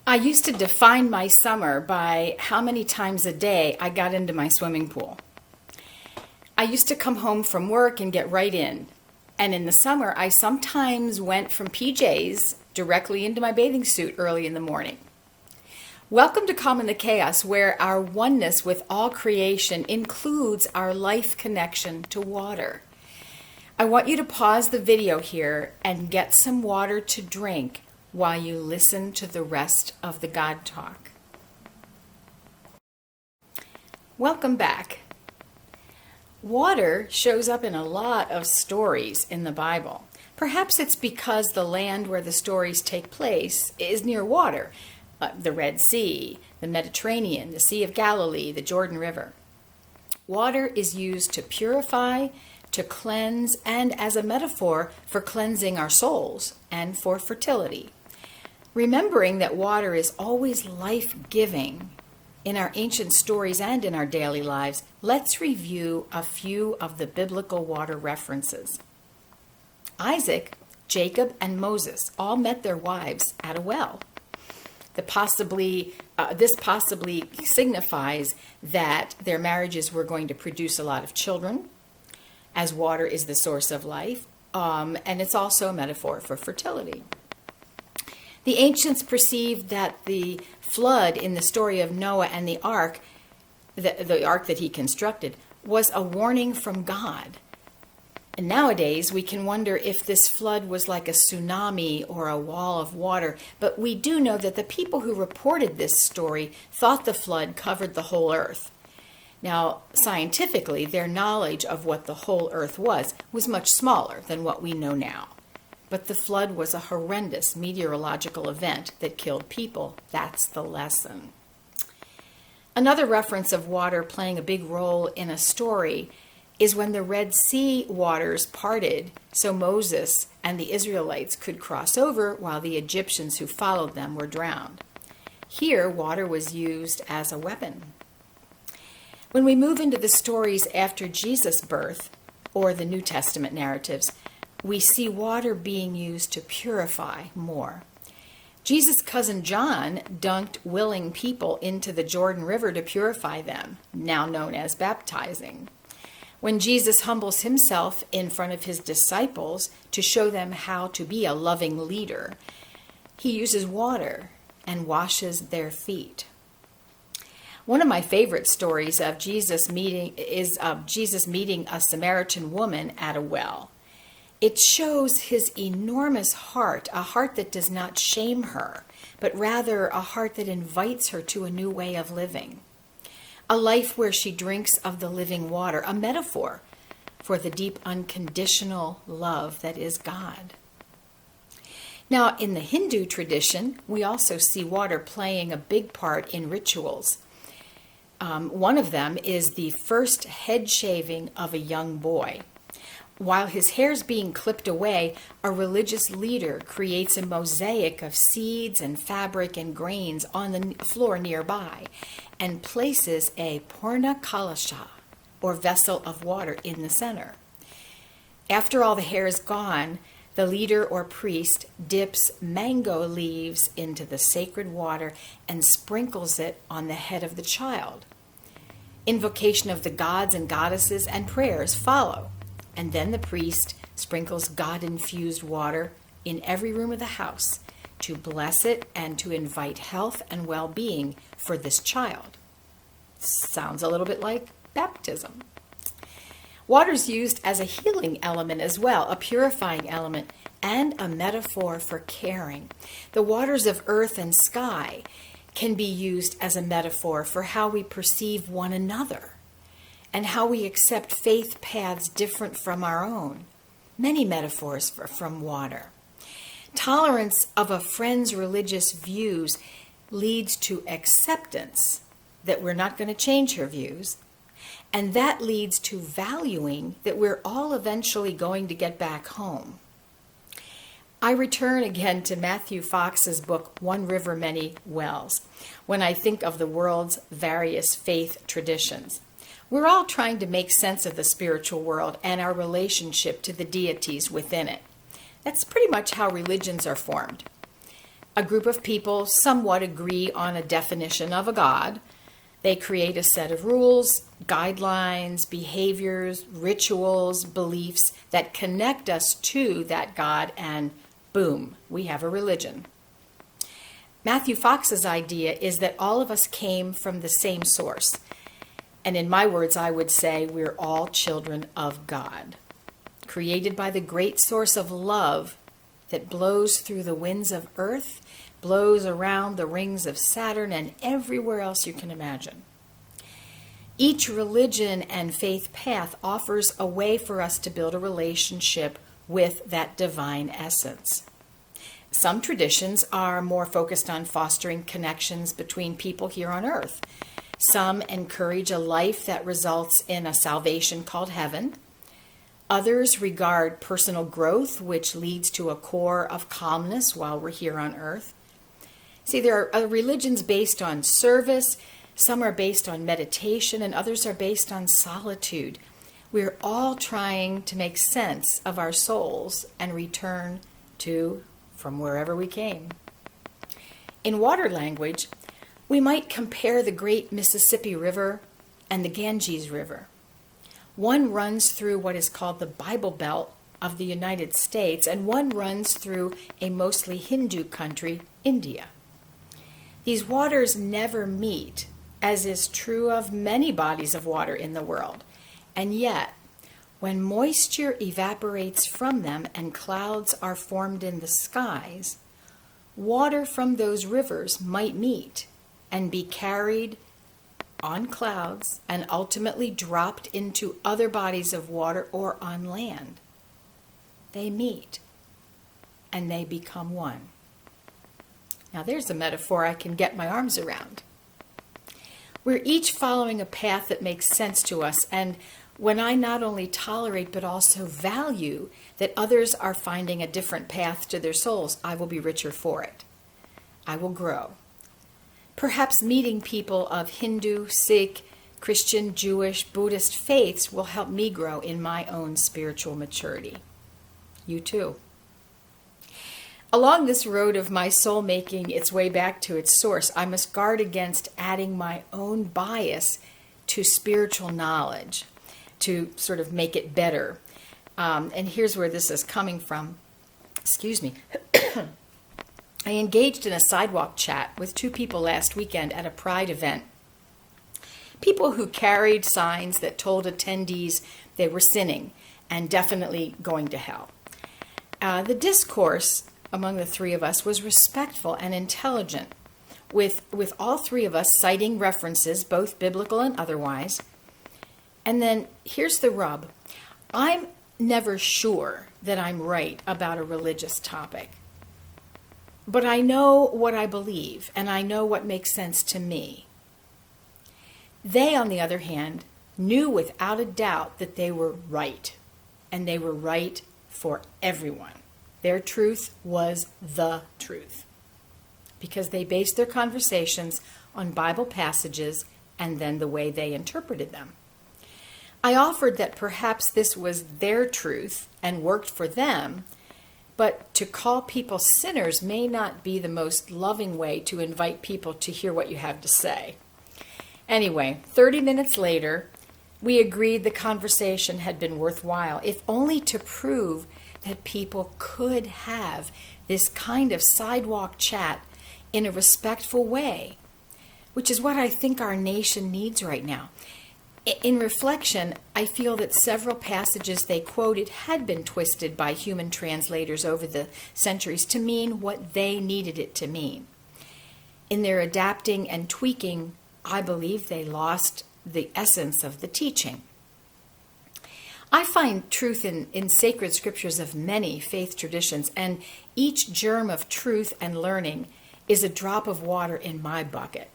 I used to define my summer by how many times a day I got into my swimming pool. I used to come home from work and get right in. And in the summer, I sometimes went from PJs directly into my bathing suit early in the morning. Welcome to Calm in the Chaos, where our oneness with all creation includes our life connection to water. I want you to pause the video here and get some water to drink while you listen to the rest of the God Talk. Welcome back. Water shows up in a lot of stories in the Bible. Perhaps it's because the land where the stories take place is near water. The Red Sea, the Mediterranean, the Sea of Galilee, the Jordan River. Water is used to purify, to cleanse, and as a metaphor for cleansing our souls and for fertility. Remembering that water is always life-giving in our ancient stories and in our daily lives, let's review a few of the biblical water references. Isaac, Jacob, and Moses all met their wives at a well. This possibly signifies that their marriages were going to produce a lot of children, as water is the source of life, and it's also a metaphor for fertility. The ancients perceived that the flood in the story of Noah and the ark that he constructed, was a warning from God. And nowadays, we can wonder if this flood was like a tsunami or a wall of water, but we do know that the people who reported this story thought the flood covered the whole earth. Now, scientifically, their knowledge of what the whole earth was much smaller than what we know now. But the flood was a horrendous meteorological event that killed people. That's the lesson. Another reference of water playing a big role in a story is when the Red Sea waters parted so Moses and the Israelites could cross over while the Egyptians who followed them were drowned. Here, water was used as a weapon. When we move into the stories after Jesus' birth, or the New Testament narratives, we see water being used to purify more. Jesus' cousin John dunked willing people into the Jordan River to purify them, now known as baptizing. When Jesus humbles himself in front of his disciples to show them how to be a loving leader, he uses water and washes their feet. One of my favorite stories of Jesus meeting a Samaritan woman at a well. It shows his enormous heart, a heart that does not shame her, but rather a heart that invites her to a new way of living. A life where she drinks of the living water, a metaphor for the deep unconditional love that is God. Now, in the Hindu tradition, we also see water playing a big part in rituals. One of them is the first head shaving of a young boy. While his hair's being clipped away, a religious leader creates a mosaic of seeds and fabric and grains on the floor nearby and places a Purna Kalasha, or vessel of water, in the center. After all the hair is gone, the leader or priest dips mango leaves into the sacred water and sprinkles it on the head of the child. Invocation of the gods and goddesses and prayers follow. And then the priest sprinkles God-infused water in every room of the house to bless it and to invite health and well-being for this child. Sounds a little bit like baptism. Water's used as a healing element as well, a purifying element, and a metaphor for caring. The waters of earth and sky can be used as a metaphor for how we perceive one another and how we accept faith paths different from our own. Many metaphors from water. Tolerance of a friend's religious views leads to acceptance that we're not going to change her views, and that leads to valuing that we're all eventually going to get back home. I return again to Matthew Fox's book, One River, Many Wells, when I think of the world's various faith traditions. We're all trying to make sense of the spiritual world and our relationship to the deities within it. That's pretty much how religions are formed. A group of people somewhat agree on a definition of a God. They create a set of rules, guidelines, behaviors, rituals, beliefs that connect us to that God, and boom, we have a religion. Matthew Fox's idea is that all of us came from the same source. And in my words, I would say we're all children of God, created by the great source of love that blows through the winds of earth, blows around the rings of Saturn, and everywhere else you can imagine. Each religion and faith path offers a way for us to build a relationship with that divine essence. Some traditions are more focused on fostering connections between people here on earth. Some encourage a life that results in a salvation called heaven. Others regard personal growth, which leads to a core of calmness while we're here on earth. See, there are religions based on service, some are based on meditation, and others are based on solitude. We're all trying to make sense of our souls and return to from wherever we came. In water language, we might compare the great Mississippi River and the Ganges River. One runs through what is called the Bible Belt of the United States, and one runs through a mostly Hindu country, India. These waters never meet, as is true of many bodies of water in the world. And yet, when moisture evaporates from them and clouds are formed in the skies, water from those rivers might meet and be carried on clouds and ultimately dropped into other bodies of water or on land. They meet and they become one. Now there's a metaphor I can get my arms around. We're each following a path that makes sense to us, and when I not only tolerate but also value that others are finding a different path to their souls, I will be richer for it. I will grow. Perhaps meeting people of Hindu, Sikh, Christian, Jewish, Buddhist faiths will help me grow in my own spiritual maturity. You too. Along this road of my soul making its way back to its source, I must guard against adding my own bias to spiritual knowledge to sort of make it better. And here's where this is coming from. Excuse me. I engaged in a sidewalk chat with two people last weekend at a Pride event. People who carried signs that told attendees they were sinning and definitely going to hell. The discourse among the three of us was respectful and intelligent, with all three of us citing references, both biblical and otherwise. And then here's the rub. I'm never sure that I'm right about a religious topic. But I know what I believe, and I know what makes sense to me. They, on the other hand, knew without a doubt that they were right, and they were right for everyone. Their truth was the truth, because they based their conversations on Bible passages and then the way they interpreted them. I offered that perhaps this was their truth and worked for them, but to call people sinners may not be the most loving way to invite people to hear what you have to say. Anyway, 30 minutes later, we agreed the conversation had been worthwhile, if only to prove that people could have this kind of sidewalk chat in a respectful way, which is what I think our nation needs right now. In reflection, I feel that several passages they quoted had been twisted by human translators over the centuries to mean what they needed it to mean. In their adapting and tweaking, I believe they lost the essence of the teaching. I find truth in sacred scriptures of many faith traditions, and each germ of truth and learning is a drop of water in my bucket.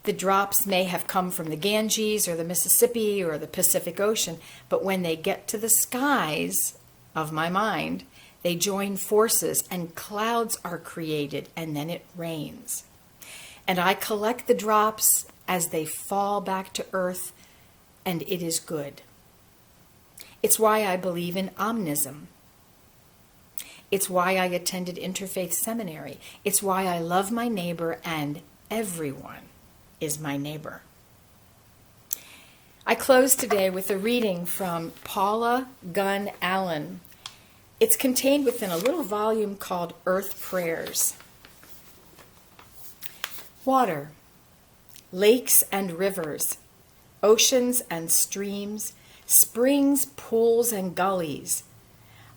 The drops may have come from the Ganges or the Mississippi or the Pacific Ocean, but when they get to the skies of my mind, they join forces and clouds are created, and then it rains. And I collect the drops as they fall back to earth, and it is good. It's why I believe in omnism. It's why I attended Interfaith Seminary. It's why I love my neighbor, and everyone is my neighbor. I close today with a reading from Paula Gunn Allen. It's contained within a little volume called Earth Prayers. Water, lakes and rivers, oceans and streams, springs, pools, and gullies,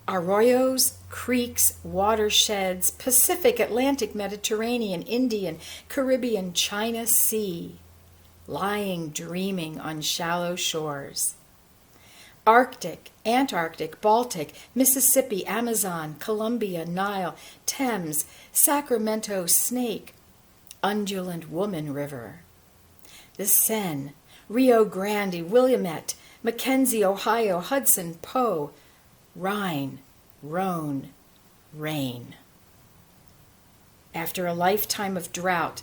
arroyos, creeks, watersheds, Pacific, Atlantic, Mediterranean, Indian, Caribbean, China Sea, lying dreaming on shallow shores. Arctic, Antarctic, Baltic, Mississippi, Amazon, Columbia, Nile, Thames, Sacramento, Snake, undulant Woman River. The Seine, Rio Grande, Willamette, Mackenzie, Ohio, Hudson, Po, Rhine, Rhone, rain. After a lifetime of drought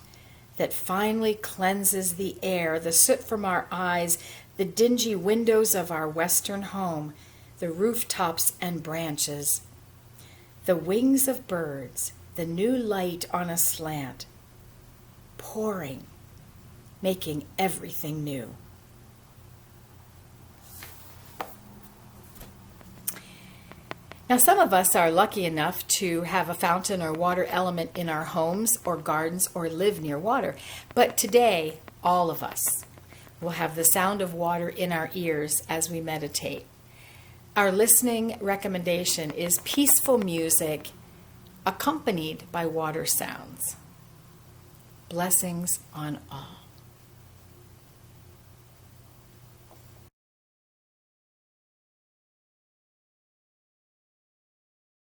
that finally cleanses the air, the soot from our eyes, the dingy windows of our western home, the rooftops and branches, the wings of birds, the new light on a slant, pouring, making everything new. Now, some of us are lucky enough to have a fountain or water element in our homes or gardens or live near water. But today, all of us will have the sound of water in our ears as we meditate. Our listening recommendation is peaceful music accompanied by water sounds. Blessings on all.